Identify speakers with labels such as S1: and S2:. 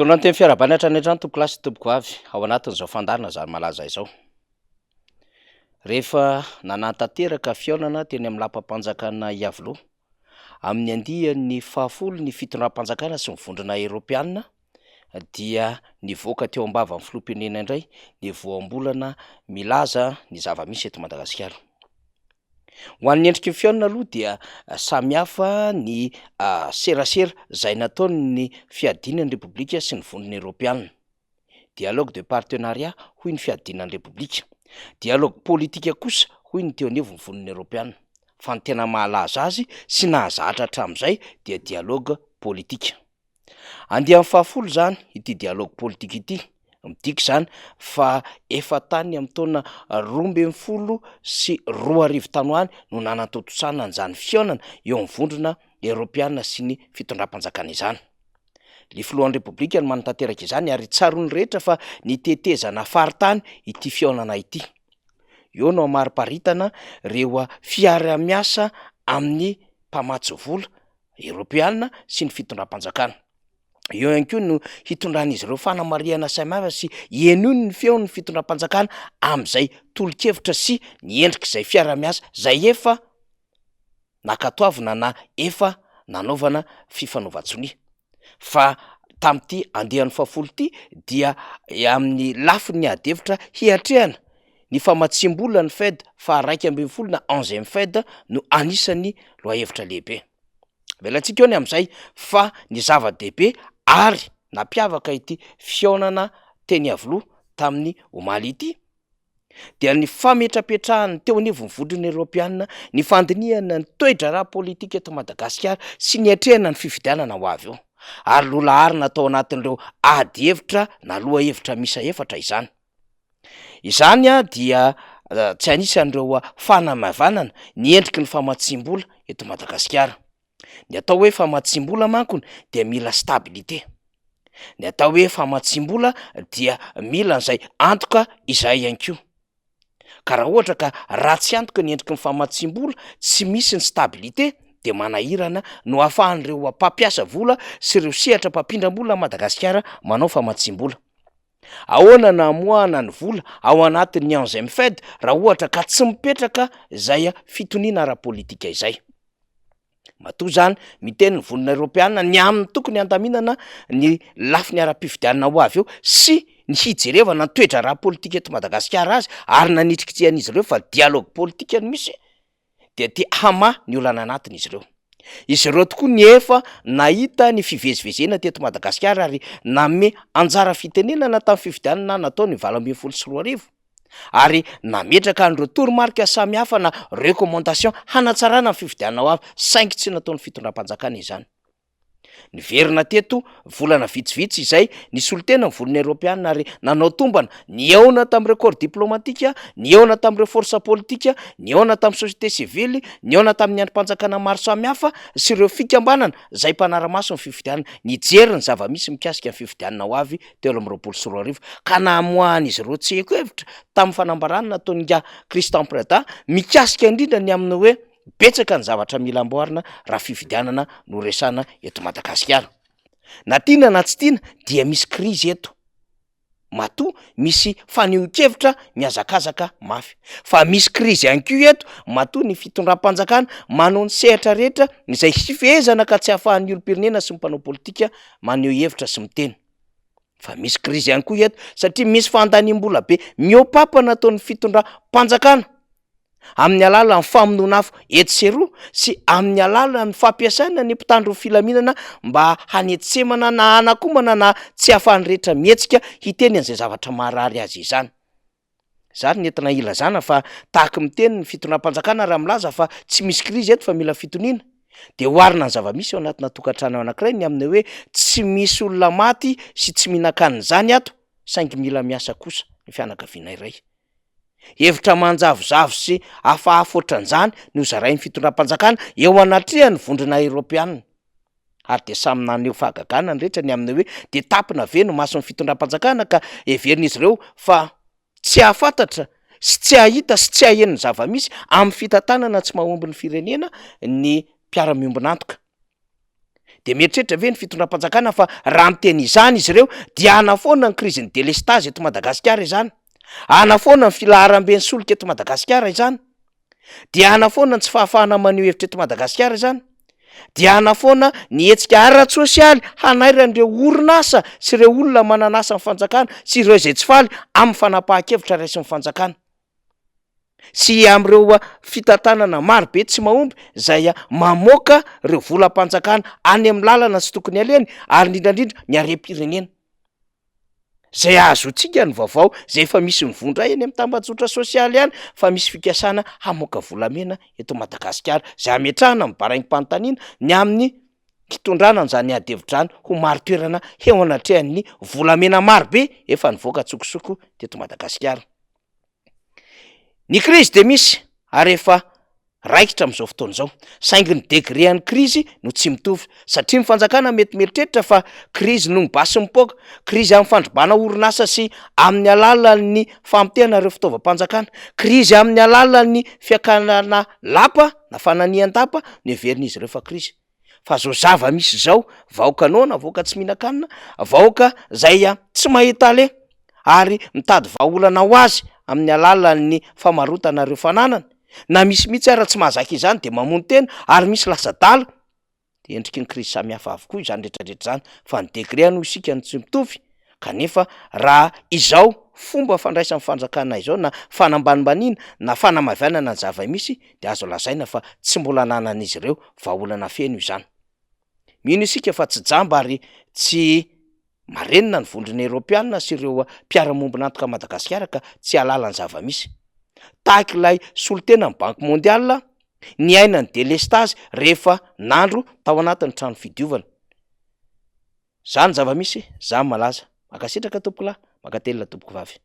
S1: Fotoana ny teny fiarabanatra ny an-trano tompo klasy tompoko avy ao anatin'izao fandarina zany malaza izao. Rehefa nanantanteraka fihaonana teny amin'ny lampam-panjakana Iavoloha amin'ny andihan'ny fahafolo ny fitondram-panjakana sy ny vondrona Eropeanina dia nivoaka teo am-bavan'ny filoham-pirenena indray ny voambolana milaza ny zava-misy eto Madagasikara. Ho an'ny endriky ny fihaonana aloha dia samihafa ny serasera izay nataony fiadinan'ny repoblika sy ny vondrona Eropeanina. Dialogue de partenariat hoy ny fiadinan'ny repoblika. Dialogue politika kosa hoy ny teo anivon'ny vondrona Eropeanina. Fa ny tena mahalaza azy sy nahazatra hatramin'izay dia dialogue politika. Andian'ny fahafolo zany ity dialogue politika ity. Midika izany fa efa tany amin'ny taona 12 sy 20 tanoany no nanatotosana an'izany fihaonana eo amin'ny vondrona Eropeanina sy ny fitondram-panjakana izany. Ny filohan'ny repoblika no manatanteraka izany ary tsaroany rehetra fa nitetezana faritany ity fihaonana ity. Eo no amariparitana ireo fiara-miasa amin'ny mpamatsy vola Eropeanina sy ny fitondram-panjakana. Eo ihany koa no hitondran'izy ireo fanamariana samihafa sy henony ny feon'ny fitondram-panjakana amin'izay tolo-kevitra sy ny endrik'izay fiara-miasa izay efa nakatoavina na efa nanaovana fifanaovan-tsonia. Fa tamin'ity andehan'ny fahafolo ity dia amin'ny lafiny adevitra hiatrehana ny famatsim-bola ny FED fa 1/12 na 11e FED no anisan'ny loha-hevitra lehibe. Velantsika eo ny amin'izay fa ny zava-dehibe ary nampiavaka ity fihaonana teny Iavoloha tamin'ny omaly ity dia ny fametrapetrahany teo anivon'ny vondrona Eropeanina, ny fandinihana ny toe-draharaha politika eto Madagasikara sy ny hatrehana ny fifidianana ho avy eo. Ary lohalahary natao anatin'ireo ady hevitra na loha-hevitra misa efatra izany. Izany dia tsy anisan'ireo fanamavanana ny endriky ny famatsim-bola eto Madagasikara. Ny atao hoe famatsim-bola mankony dia mila stabilité. Ny atao hoe famatsim-bola dia mila an'izay antoka izay ihany koa. Ka raha ohatra ka raha tsy antoka ny endriky ny famatsim-bola, tsy misy ny stabilité dia manahirana no ahafahan'ireo mpampiasa vola sy ireo sehatra mpampindram-bola Madagasikara manao famatsim-bola. Ahoana na amoahana ny vola ao anatin'ny 11e FED raha ohatra ka tsy mipetraka izay fitoniana ara-politika izay. Matoa zany miteny ny vondrona Eropeanina ny aminy tokony handaminana ny lafiny ara-pifidianana ho avy eo sy ny hijerevana ny toe-draharaha politika eto Madagasikara azy ary nanitrikitian'izy ireo fa dialogue politika no misy dia tia hamaha ny olana anatiny izy ireo. Izy ireo tokoa ny efa nahita ny fivezivezena teto Madagasikara ary nanome anjara fitenenana tamin'ny fifidianana nataony 2024 ary nametraka an'ireo toromarika samihafa na recommandation hanatsarana ny fifidianana ho avy saingy tsy nataon'ny fitondram-panjakana izany. Niverina teto volana vitsivitsy izay nisolitena ny volana Eropeanina ary nanao tombana ny eona tamin'ireo corps diplomatika, ny eona tamin'ireo forsa politika, ny eona tamin'ny société civile, ny eona tamin'ny andrim-panjakana maro samihafa sy ireo fikambanana izay mpanara-maso ny fifidianana nijery ny zava-misy mikasika ny fifidianana ho avy teo amin'ny 2024 ka namoahan'izy ireo tseko hevitra tamin'ny fanambarana nataony Christian Preda mikasika indrindra ny amin'ny hoe betsaka ny zavatra mila amboarina raha fifidianana no resana eto Madagasikara. Na tiana na tsy tiana dia misy krizy eto. Matoa misy fanehoan-kevitra mihazakazaka mafy. Fa misy krizy ihany koa eto, matoa ny fitondram-panjakana manao ny sehatra rehetra izay hifehezana ka tsy ahafahan'ny olom-pirenena sy ny mpanao politika maneho hevitra sy miteny. Fa misy krizy ihany koa eto satria misy fandaniam-bola be mihoapapa nataon'ny fitondram-panjakana amin'ny alalan'ny famonoana-afo eto sy eroa sy amin'ny alalan'ny fampiasana ny mpitandro ny filaminana mba hanetsemana na hanakomana na tsy ahafahan'ny rehetra mihetsika hiteny an'izay zavatra marary azy izany. Zany nentina ilazana fa tahaka miteny ny fitondram-panjakana raha milaza fa tsy misy krizy eto fa mila fitoniana dia oharina ny zava-misy ao anatina tokantrano anankiray ny amin'ny hoe tsy misy olona maty sy tsy mihinan-kanina izany ato saingy mila miasa kosa ny fianakaviana iray. Hevitra manjavozavo sy hafahafa ohatran'izany no zarain'ny fitondram-panjakana eo anatrehany vondrona Eropeanina. Ary dia samy naneho fahagagana ny rehetra ny amin'ny hoe dia tapina ve no mason'ny fitondram-panjakana ka heverin'izy ireo fa tsy hahafantatra sy tsy hahita sy tsy haheno ny zava-misy amin'ny fitantanana tsy mahomby ny firenena ny mpiara-miombon'antoka. de mieritreritra ve ny fitondram-panjakana fa raha miteny izany izy ireo dia anafoana ny krizin'ny delestage eto Madagasikara izany, anafoana ny filaharam-ben'ny solika eto Madagasikara izany, dia anafoana ny tsy fahafahana maneho hevitra eto Madagasikara izany, dia anafoana ny hetsika ara-tsosialy hanairan'ireo orinasa sy ireo olona mananasa ny fanjakana sy ireo izay tsy faly amin'ny fanapahan-kevitra raisin'ny fanjakana sy am'ireo fitantanana marobe tsy mahomby izay mamoaka ireo volam-panjakana any amin'ny lalana tsy tokony aleny ary indrindrandrindra miarem-pirenena zay azotsika ny vaovao zay efa misy ny vondray eny amin'ny tambajotra sosialy ihany fa misy fikasana hamoaka volamena eto Madagasikara zay ametrahana amin'ny baraim-panontaniana ny amin'ny fitondrana an'izany adevidrany ho maro toerana eo anatrehan'ny volamena marobe efa nivoaka tsokosoko teto Madagasikara. Ny krizy de misy ary efa raikitra am'izao fotoana izao, saingy ny degrean'ny krizy no tsy mitovy satria ny fanjakana mety mieritreritra fa krizy no mibasy mipoaka, krizy amin'ny fandrobana orinasa sy amin'ny alalan'ny famotehana ireo fitaovam-panjakana, krizy amin'ny alalan'ny fiakanana lapa na fananian-tapa no heverin'izy ireo fa krizy. Fa zao zava-misy zao, vahoaka noana, vahoaka tsy mihinan-kanina, vahoaka zay tsy mahita le ary mitady vahaolana ho azy amin'ny alalan'ny famarotana ireo fananana, na misy mihitsy ara tsy mahazaka izany de mamono tena ary misy lasa-dala, de endriky ny krizy samihafa avokoa izany rehetrarehetra zany fa ny degre no isika ny tsy mitovy. Kanefa raha izao fomba fandraisan'ny fanjakana izao na fanambanimbaniana na fanamavianana ny zava-misy de azo lazaina fa tsy mbola ananan'izy ireo vahaolana feno izany. Mino isika fa tsy jamba ary tsy marenina ny vondrona Europiana sy ireo mpiara-mombona antoka Madagasikara ka tsy halala ny zava-misy. Tahaka ilay solitena ny Banky Mondiala ny aina ny delestage rehefa nandro tao anatin'ny trano fidiovana. Zany zava-misy, zany malaza. Makasitraka tompoko lahy, makatelina tompoko vavy.